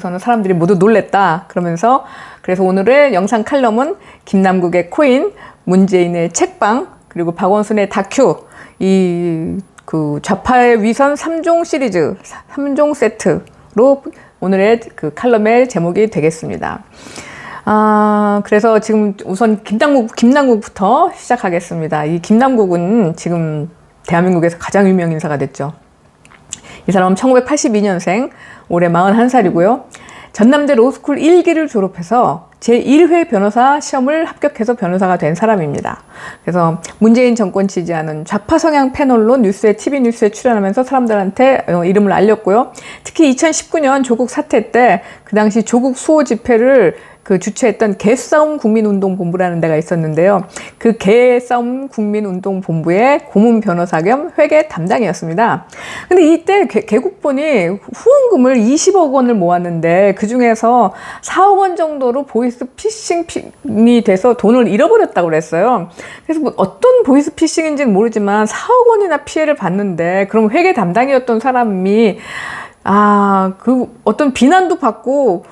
저는 사람들이 모두 놀랬다 그러면서, 그래서 오늘의 영상 칼럼은 김남국의 코인, 문재인의 책방, 그리고 박원순의 다큐, 좌파의 위선 3종 시리즈, 3종 세트로 오늘의 그 칼럼의 제목이 되겠습니다. 그래서 지금 우선 김남국부터 시작하겠습니다. 이 김남국은 지금 대한민국에서 가장 유명 인사가 됐죠. 이 사람은 1982년생, 올해 41살이고요. 전남대 로스쿨 1기를 졸업해서 제1회 변호사 시험을 합격해서 변호사가 된 사람입니다. 그래서 문재인 정권 지지하는 좌파 성향 패널로 TV 뉴스에 출연하면서 사람들한테 이름을 알렸고요. 특히 2019년 조국 사태 때 그 당시 조국 수호 집회를 주최했던 개싸움 국민운동본부라는 데가 있었는데요. 그 개싸움 국민운동본부의 고문 변호사 겸 회계 담당이었습니다. 근데 이때 개국본이 후원금을 20억 원을 모았는데 그 중에서 4억 원 정도로 보이스 피싱이 돼서 돈을 잃어버렸다고 그랬어요. 그래서 뭐 어떤 보이스 피싱인지는 모르지만 4억 원이나 피해를 봤는데, 그럼 회계 담당이었던 사람이 어떤 비난도 받고,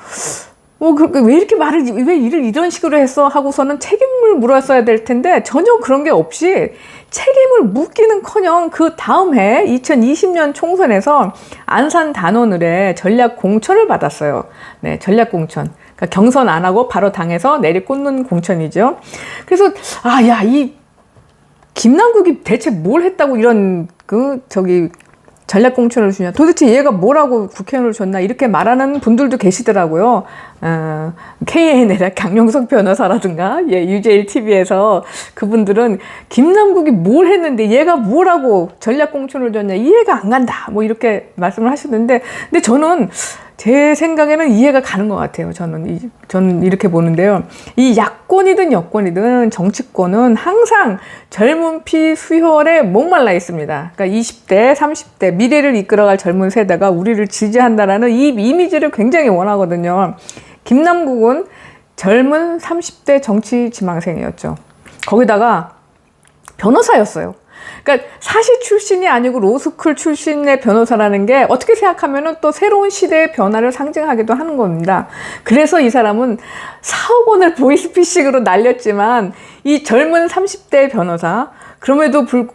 왜 이렇게 왜 일을 이런 식으로 했어? 하고서는 책임을 물었어야 될 텐데, 전혀 그런 게 없이 책임을 묻기는커녕 그 다음 해 2020년 총선에서 안산 단원을에 전략 공천을 받았어요. 네, 전략 공천. 그러니까 경선 안 하고 바로 당에서 내리꽂는 공천이죠. 그래서, 이 김남국이 대체 뭘 했다고 이런, 전략 공천을 주냐. 도대체 얘가 뭐라고 국회의원을 줬나. 이렇게 말하는 분들도 계시더라고요. KNL의 강용석 변호사라든가, UJL TV에서 그분들은 김남국이 뭘 했는데 얘가 뭐라고 전략 공천을 줬냐. 이해가 안 간다. 뭐 이렇게 말씀을 하시는데, 근데 저는 제 생각에는 이해가 가는 것 같아요. 저는 이렇게 보는데요. 이 야권이든 여권이든 정치권은 항상 젊은 피 수혈에 목말라 있습니다. 그러니까 20대, 30대 미래를 이끌어갈 젊은 세대가 우리를 지지한다라는 이 이미지를 굉장히 원하거든요. 김남국은 젊은 30대 정치 지망생이었죠. 거기다가 변호사였어요. 그러니까 사시 출신이 아니고 로스쿨 출신의 변호사라는 게 어떻게 생각하면은 또 새로운 시대의 변화를 상징하기도 하는 겁니다. 그래서 이 사람은 4억 원을 보이스피싱으로 날렸지만 이 젊은 30대 변호사,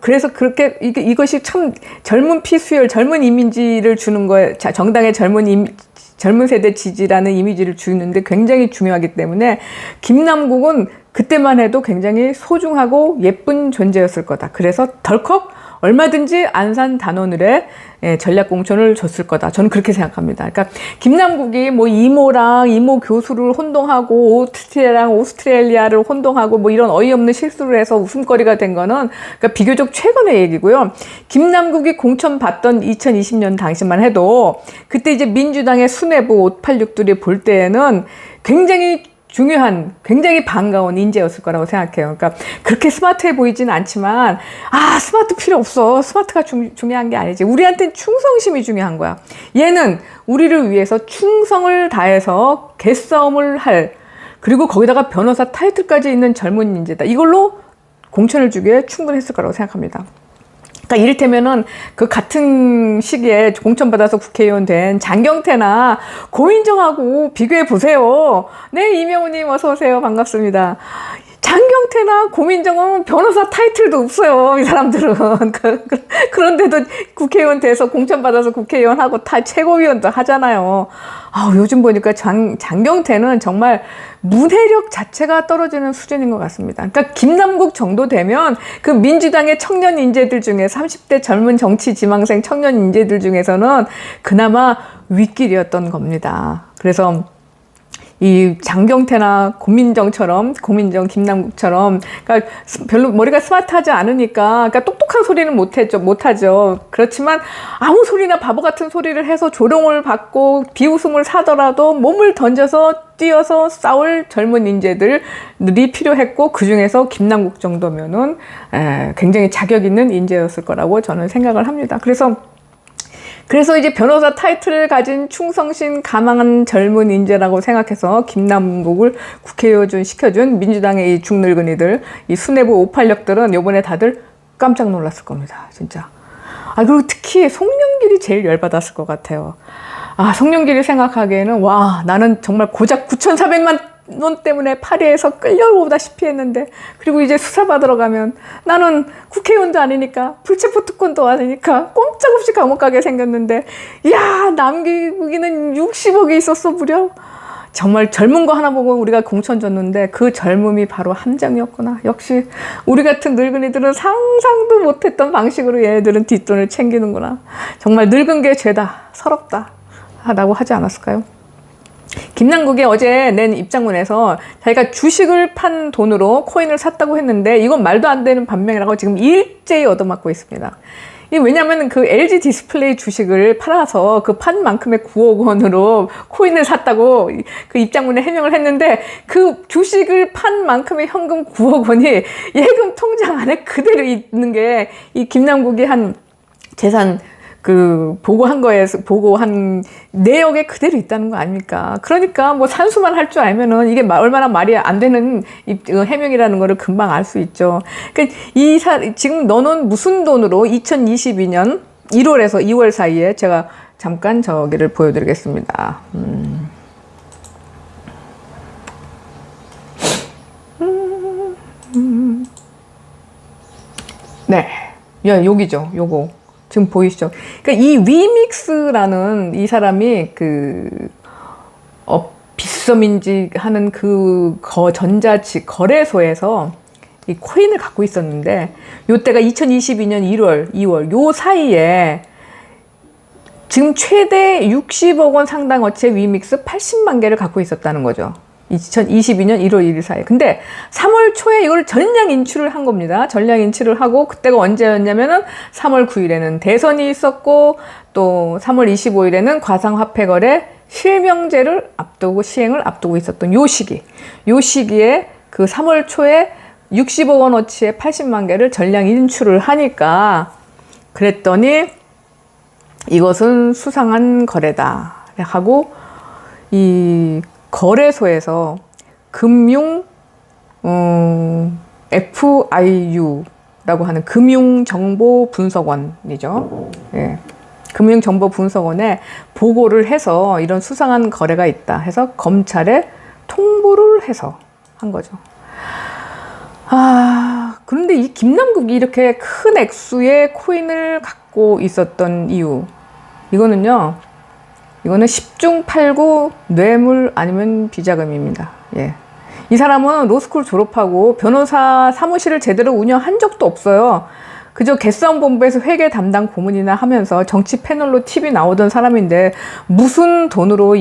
그래서 그렇게 이것이 참 젊은 피수혈, 젊은 이미지를 주는 거에, 정당의 젊은 세대 지지라는 이미지를 주는데 굉장히 중요하기 때문에 김남국은 그때만 해도 굉장히 소중하고 예쁜 존재였을 거다. 그래서 덜컥 얼마든지 안산 단원을에 전략 공천을 줬을 거다. 저는 그렇게 생각합니다. 그러니까 김남국이 뭐 이모랑 이모 교수를 혼동하고 오스트레일리아를 혼동하고 뭐 이런 어이없는 실수를 해서 웃음거리가 된 거는 그러니까 비교적 최근의 얘기고요. 김남국이 공천 받던 2020년 당시만 해도 그때 이제 민주당의 수뇌부 586들이 볼 때에는 굉장히 반가운 인재였을 거라고 생각해요. 그러니까 그렇게 스마트해 보이지는 않지만, 스마트 필요 없어. 스마트가 중요한 게 아니지. 우리한테는 충성심이 중요한 거야. 얘는 우리를 위해서 충성을 다해서 개싸움을 그리고 거기다가 변호사 타이틀까지 있는 젊은 인재다. 이걸로 공천을 주기에 충분했을 거라고 생각합니다. 그러니까 이를테면은 그 같은 시기에 공천받아서 국회의원 된 장경태나 고민정하고 비교해 보세요. 네, 이명우님 어서 오세요. 반갑습니다. 장경태나 고민정은 변호사 타이틀도 없어요. 이 사람들은. 그런데도 국회의원 돼서 공천받아서 국회의원 하고 최고위원도 하잖아요. 요즘 보니까 장경태는 정말 문해력 자체가 떨어지는 수준인 것 같습니다. 그러니까 김남국 정도 되면 그 민주당의 청년 인재들 중에 30대 젊은 정치 지망생 청년 인재들 중에서는 그나마 윗길이었던 겁니다. 그래서 이 장경태나 고민정, 김남국처럼, 그러니까 별로 머리가 스마트하지 않으니까, 그러니까 똑똑한 소리는 못하죠. 그렇지만 아무 소리나 바보 같은 소리를 해서 조롱을 받고 비웃음을 사더라도 몸을 던져서 뛰어서 싸울 젊은 인재들이 필요했고, 그 중에서 김남국 정도면은 굉장히 자격 있는 인재였을 거라고 저는 생각을 합니다. 그래서 이제 변호사 타이틀을 가진 충성심 가망한 젊은 인재라고 생각해서 김남국을 국회의원 시켜준 민주당의 이 중늙은이들, 이 수뇌부 586들은 요번에 다들 깜짝 놀랐을 겁니다. 진짜. 그리고 특히 송영길이 제일 열받았을 것 같아요. 송영길이 생각하기에는 와, 나는 정말 고작 9,400만 원 때문에 파리에서 끌려오다시피 했는데, 그리고 이제 수사받으러 가면 나는 국회의원도 아니니까 불체포 특권도 아니니까 꼼짝없이 감옥 가게 생겼는데, 야, 남기기는 60억이 있었어 무려. 정말 젊은 거 하나 보고 우리가 공천 줬는데 그 젊음이 바로 함정이었구나. 역시 우리 같은 늙은이들은 상상도 못했던 방식으로 얘네들은 뒷돈을 챙기는구나. 정말 늙은 게 죄다, 서럽다 라고 하지 않았을까요? 김남국이 어제 낸 입장문에서 자기가 주식을 판 돈으로 코인을 샀다고 했는데 이건 말도 안 되는 반명이라고 지금 일제히 얻어맞고 있습니다. 왜냐하면 그 LG 디스플레이 주식을 팔아서 그 판 만큼의 9억 원으로 코인을 샀다고 그 입장문에 해명을 했는데, 그 주식을 판 만큼의 현금 9억 원이 예금 통장 안에 그대로 있는 게 이 김남국이 한 재산 그 보고한 내역에 그대로 있다는 거 아닙니까? 그러니까 뭐 산수만 할 줄 알면은 이게 얼마나 말이 안 되는 해명이라는 거를 금방 알 수 있죠. 그러니까 지금 너는 무슨 돈으로 2022년 1월에서 2월 사이에 제가 잠깐 저기를 보여드리겠습니다. 네, 여기죠. 요거. 지금 보이시죠? 그러니까 이 위믹스라는 이 사람이 빗썸인지 하는 그 거래소에서 이 코인을 갖고 있었는데, 요때가 2022년 1월, 2월 요 사이에 지금 최대 60억 원 상당 어치의 위믹스 80만 개를 갖고 있었다는 거죠. 2022년 1월 1일 사이에. 근데 3월 초에 이걸 전량 인출을 한 겁니다. 전량 인출을 하고, 그때가 언제였냐면은 3월 9일에는 대선이 있었고, 또 3월 25일에는 과상화폐거래 실명제를 시행을 앞두고 있었던 요 시기에 그 3월 초에 60억 원어치의 80만 개를 전량 인출을 하니까, 그랬더니 이것은 수상한 거래다 하고, 이 거래소에서 FIU라고 하는 금융정보분석원이죠. 예. 금융정보분석원에 보고를 해서 이런 수상한 거래가 있다 해서 검찰에 통보를 해서 한 거죠. 그런데 이 김남국이 이렇게 큰 액수의 코인을 갖고 있었던 이유, 이거는 10중 8구 뇌물 아니면 비자금입니다. 예. 이 사람은 로스쿨 졸업하고 변호사 사무실을 제대로 운영한 적도 없어요. 그저 개싸움본부에서 회계 담당 고문이나 하면서 정치 패널로 TV 나오던 사람인데 무슨 돈으로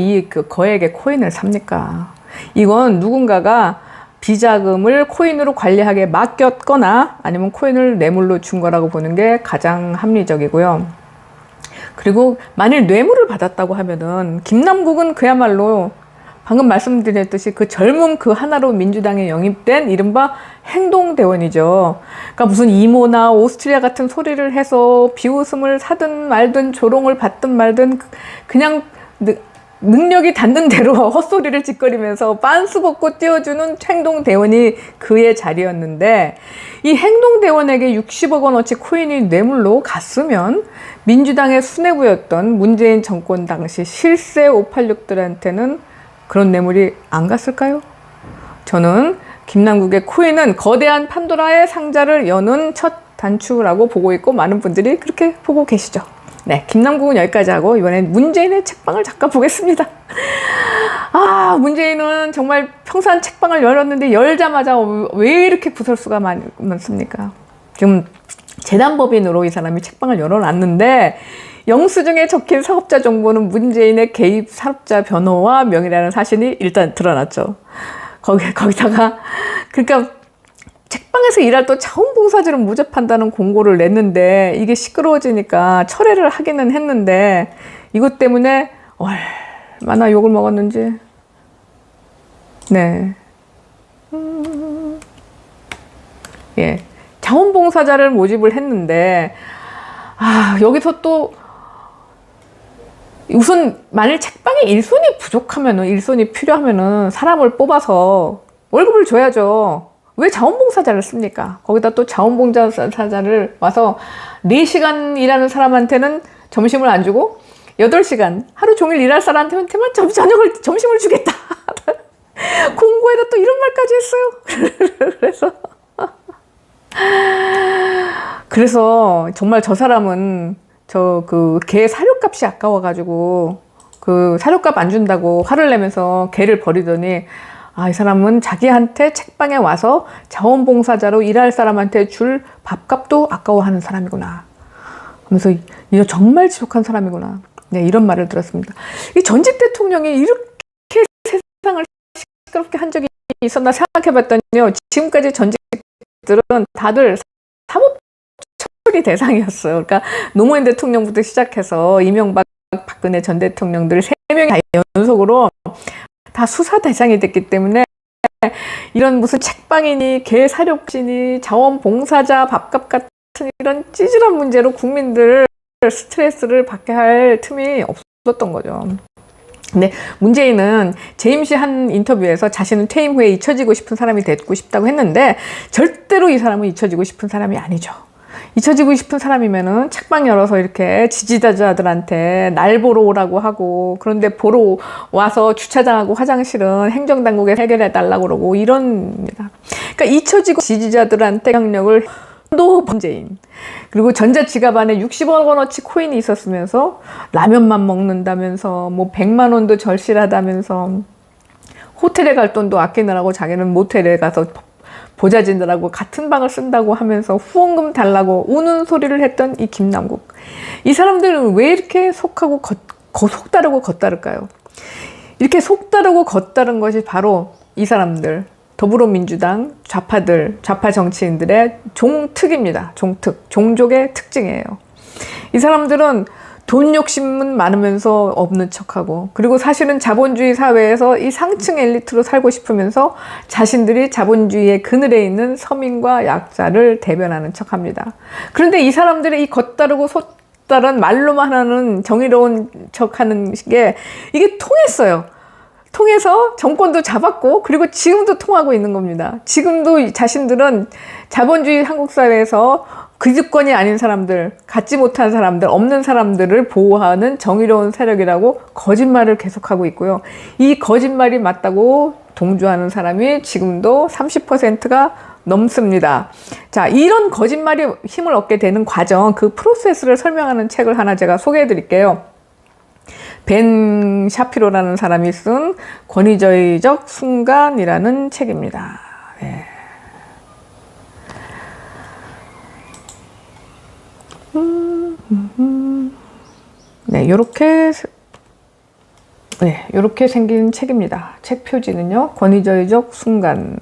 거액의 코인을 삽니까? 이건 누군가가 비자금을 코인으로 관리하게 맡겼거나 아니면 코인을 뇌물로 준 거라고 보는 게 가장 합리적이고요. 그리고 만일 뇌물을 받았다고 하면은 김남국은 그야말로 방금 말씀드렸듯이 그 젊음 그 하나로 민주당에 영입된 이른바 행동대원이죠. 그러니까 무슨 이모나 오스트리아 같은 소리를 해서 비웃음을 사든 말든 조롱을 받든 말든 그냥 능력이 닿는 대로 헛소리를 짓거리면서 빤스 벗고 띄워주는 행동대원이 그의 자리였는데, 이 행동대원에게 60억 원어치 코인이 뇌물로 갔으면 민주당의 수뇌부였던 문재인 정권 당시 실세 586들한테는 그런 뇌물이 안 갔을까요? 저는 김남국의 코인은 거대한 판도라의 상자를 여는 첫 단추라고 보고 있고, 많은 분들이 그렇게 보고 계시죠. 네, 김남국은 여기까지 하고 이번엔 문재인의 책방을 잠깐 보겠습니다. 문재인은 정말 평산 책방을 열었는데 열자마자 왜 이렇게 구설수가 많습니까? 지금 재단법인으로 이 사람이 책방을 열어놨는데, 영수증에 적힌 사업자 정보는 문재인의 개입 사업자 변호와 명의라는 사실이 일단 드러났죠. 거기다가 그러니까 책방에서 일할 또 자원봉사자를 모집한다는 공고를 냈는데, 이게 시끄러워지니까 철회를 하기는 했는데, 이것 때문에 얼마나 욕을 먹었는지. 네. 예. 자원봉사자를 모집을 했는데, 여기서 또 우선 만일 책방에 일손이 부족하면은, 일손이 필요하면은 사람을 뽑아서 월급을 줘야죠. 왜 자원봉사자를 씁니까? 거기다 또 자원봉사자를 와서 4시간 일하는 사람한테는 점심을 안 주고 8시간 하루 종일 일할 사람한테만 점심을 주겠다. 공고에다 또 이런 말까지 했어요. 그래서 정말 저 사람은 개 사료값이 아까워가지고 그 사료값 안 준다고 화를 내면서 개를 버리더니, 이 사람은 자기한테 책방에 와서 자원봉사자로 일할 사람한테 줄 밥값도 아까워하는 사람이구나 하면서 이거 정말 지독한 사람이구나. 네, 이런 말을 들었습니다. 이 전직 대통령이 이렇게 세상을 시끄럽게 한 적이 있었나 생각해봤더니요, 지금까지 전직들은 다들 사법 처리 대상이었어요. 그러니까 노무현 대통령부터 시작해서 이명박, 박근혜 전 대통령들 3명이 연속으로 다 수사 대상이 됐기 때문에 이런 무슨 책방이니 개 사료값이니 자원봉사자 밥값 같은 이런 찌질한 문제로 국민들 스트레스를 받게 할 틈이 없었던 거죠. 근데 문재인은 재임시 한 인터뷰에서 자신은 퇴임 후에 잊혀지고 싶은 사람이 되고 싶다고 했는데, 절대로 이 사람은 잊혀지고 싶은 사람이 아니죠. 잊혀지고 싶은 사람이면은 책방 열어서 이렇게 지지자들한테 날 보러 오라고 하고, 그런데 보러 와서 주차장하고 화장실은 행정당국에 해결해 달라고 그러고 이럽니다. 그러니까 잊혀지고 지지자들한테 영향력을 또 문재인. 그리고 전자지갑 안에 60억 원어치 코인이 있었으면서 라면만 먹는다면서 뭐 100만 원도 절실하다면서 호텔에 갈 돈도 아끼느라고 자기는 모텔에 가서 보자진들하고 같은 방을 쓴다고 하면서 후원금 달라고 우는 소리를 했던 이 김남국. 이 사람들은 왜 이렇게 속다르고 겉다를까요? 이렇게 속다르고 겉다른 것이 바로 이 사람들, 더불어민주당 좌파 정치인들의 종특입니다. 종족의 특징이에요. 이 사람들은 돈 욕심은 많으면서 없는 척하고, 그리고 사실은 자본주의 사회에서 이 상층 엘리트로 살고 싶으면서 자신들이 자본주의의 그늘에 있는 서민과 약자를 대변하는 척합니다. 그런데 이 사람들의 이 겉다르고 속다른 말로만 하는 정의로운 척하는 게 이게 통했어요. 통해서 정권도 잡았고, 그리고 지금도 통하고 있는 겁니다. 지금도 자신들은 자본주의 한국 사회에서 기득권이 아닌 사람들, 갖지 못한 사람들, 없는 사람들을 보호하는 정의로운 세력이라고 거짓말을 계속하고 있고요. 이 거짓말이 맞다고 동조하는 사람이 지금도 30%가 넘습니다. 자, 이런 거짓말이 힘을 얻게 되는 과정, 그 프로세스를 설명하는 책을 하나 제가 소개해 드릴게요. 벤 샤피로라는 사람이 쓴 권위주의적 순간이라는 책입니다. 네. 네, 요렇게 생긴 책입니다. 책 표지는요, 권위주의적 순간이라는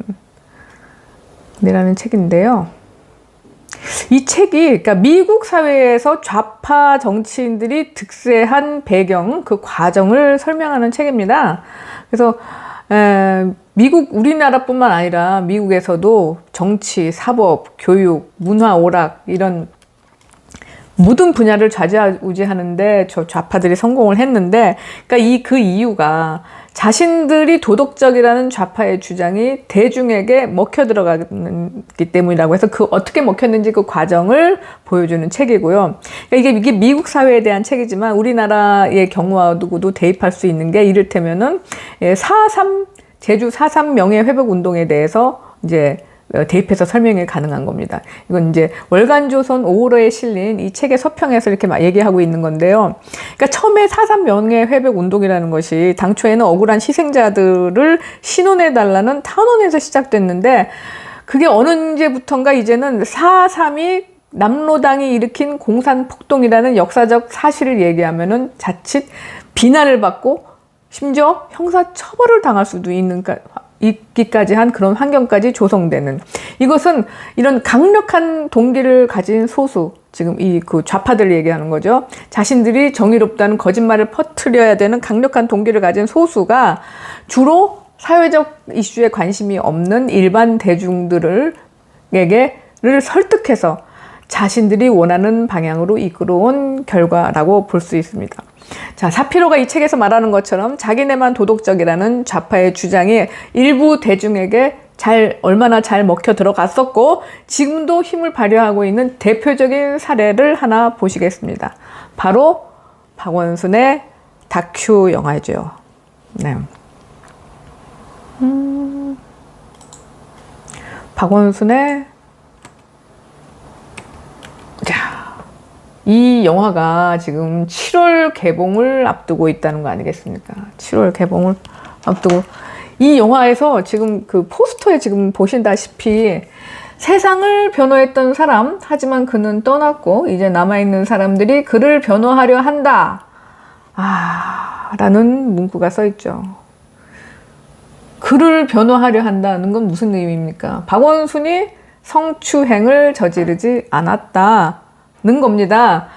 책인데요. 이 책이, 그러니까 미국 사회에서 좌파 정치인들이 득세한 배경, 그 과정을 설명하는 책입니다. 그래서 우리나라뿐만 아니라 미국에서도 정치, 사법, 교육, 문화 오락 이런 모든 분야를 좌지우지하는데 저 좌파들이 성공을 했는데, 그러니까 그 이유가 자신들이 도덕적이라는 좌파의 주장이 대중에게 먹혀 들어가기 때문이라고 해서 그 어떻게 먹혔는지 그 과정을 보여주는 책이고요. 그러니까 이게 미국 사회에 대한 책이지만 우리나라의 경우와도 대입할 수 있는 게, 이를테면은 제주 4.3 명예회복 운동에 대해서 이제 대입해서 설명이 가능한 겁니다. 이건 이제 월간조선 5월호에 실린 이 책의 서평에서 이렇게 막 얘기하고 있는 건데요. 그러니까 처음에 4.3 명예회복 운동이라는 것이 당초에는 억울한 희생자들을 신원해달라는 탄원에서 시작됐는데, 그게 어느 언제부턴가 이제는 4.3이 남로당이 일으킨 공산폭동이라는 역사적 사실을 얘기하면은 자칫 비난을 받고 심지어 형사처벌을 당할 수도 있기까지 한 그런 환경까지 조성되는, 이것은 이런 강력한 동기를 가진 소수, 지금 그 좌파들 얘기하는 거죠. 자신들이 정의롭다는 거짓말을 퍼뜨려야 되는 강력한 동기를 가진 소수가 주로 사회적 이슈에 관심이 없는 일반 대중들을 설득해서 자신들이 원하는 방향으로 이끌어온 결과라고 볼 수 있습니다. 자, 사피로가 이 책에서 말하는 것처럼 자기네만 도덕적이라는 좌파의 주장이 일부 대중에게 얼마나 잘 먹혀 들어갔었고 지금도 힘을 발휘하고 있는 대표적인 사례를 하나 보시겠습니다. 바로 박원순의 다큐 영화죠. 네. 박원순의 이 영화가 지금 7월 개봉을 앞두고 있다는 거 아니겠습니까? 7월 개봉을 앞두고 이 영화에서 지금 그 포스터에 지금 보신다시피 세상을 변호했던 사람, 하지만 그는 떠났고 이제 남아있는 사람들이 그를 변호하려 한다. 라는 문구가 써 있죠. 그를 변호하려 한다는 건 무슨 의미입니까? 박원순이 성추행을 저지르지 않았다는 겁니다.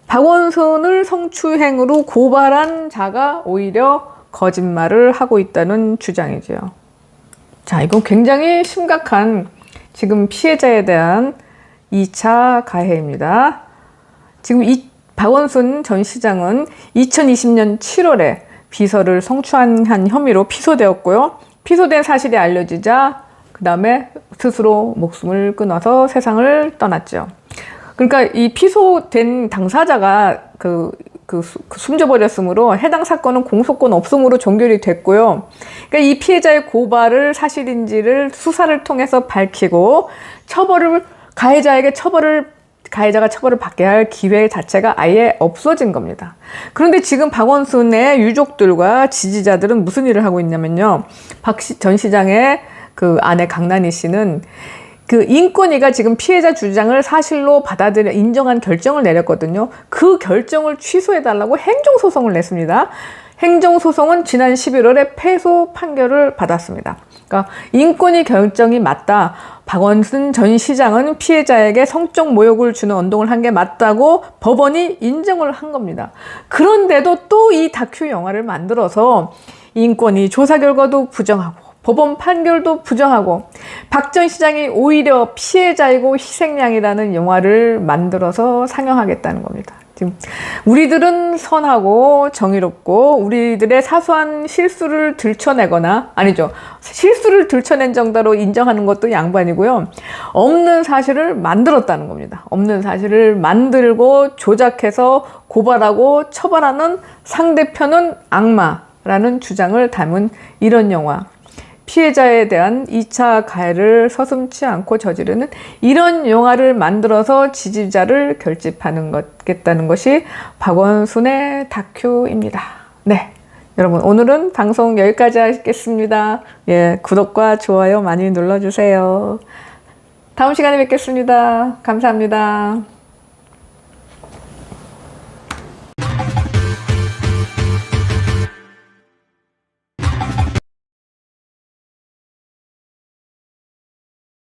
박원순을 성추행으로 고발한 자가 오히려 거짓말을 하고 있다는 주장이죠. 자, 이건 굉장히 심각한 지금 피해자에 대한 2차 가해입니다. 지금 이 박원순 전 시장은 2020년 7월에 비서를 성추행한 혐의로 피소되었고요. 피소된 사실이 알려지자 그 다음에 스스로 목숨을 끊어서 세상을 떠났죠. 그러니까 이 피소된 당사자가 숨져버렸으므로 해당 사건은 공소권 없음으로 종결이 됐고요. 그러니까 이 피해자의 고발을 사실인지를 수사를 통해서 밝히고 가해자가 처벌을 받게 할 기회 자체가 아예 없어진 겁니다. 그런데 지금 박원순의 유족들과 지지자들은 무슨 일을 하고 있냐면요. 박 전 시장의 그 아내 강난희 씨는 그 인권위가 지금 피해자 주장을 사실로 받아들여 인정한 결정을 내렸거든요. 그 결정을 취소해달라고 행정소송을 냈습니다. 행정소송은 지난 11월에 패소 판결을 받았습니다. 그러니까 인권위 결정이 맞다. 박원순 전 시장은 피해자에게 성적 모욕을 주는 언동을 한 게 맞다고 법원이 인정을 한 겁니다. 그런데도 또 이 다큐 영화를 만들어서 인권위 조사 결과도 부정하고 법원 판결도 부정하고 박 전 시장이 오히려 피해자이고 희생양이라는 영화를 만들어서 상영하겠다는 겁니다. 지금 우리들은 선하고 정의롭고 우리들의 사소한 실수를 들춰내거나 실수를 들춰낸 정도로 인정하는 것도 양반이고요. 없는 사실을 만들었다는 겁니다. 없는 사실을 만들고 조작해서 고발하고 처벌하는 상대편은 악마라는 주장을 담은 이런 영화. 피해자에 대한 2차 가해를 서슴지 않고 저지르는 이런 영화를 만들어서 지지자를 결집하겠다는 것이 박원순의 다큐입니다. 네, 여러분 오늘은 방송 여기까지 하겠습니다. 구독과 좋아요 많이 눌러주세요. 다음 시간에 뵙겠습니다. 감사합니다.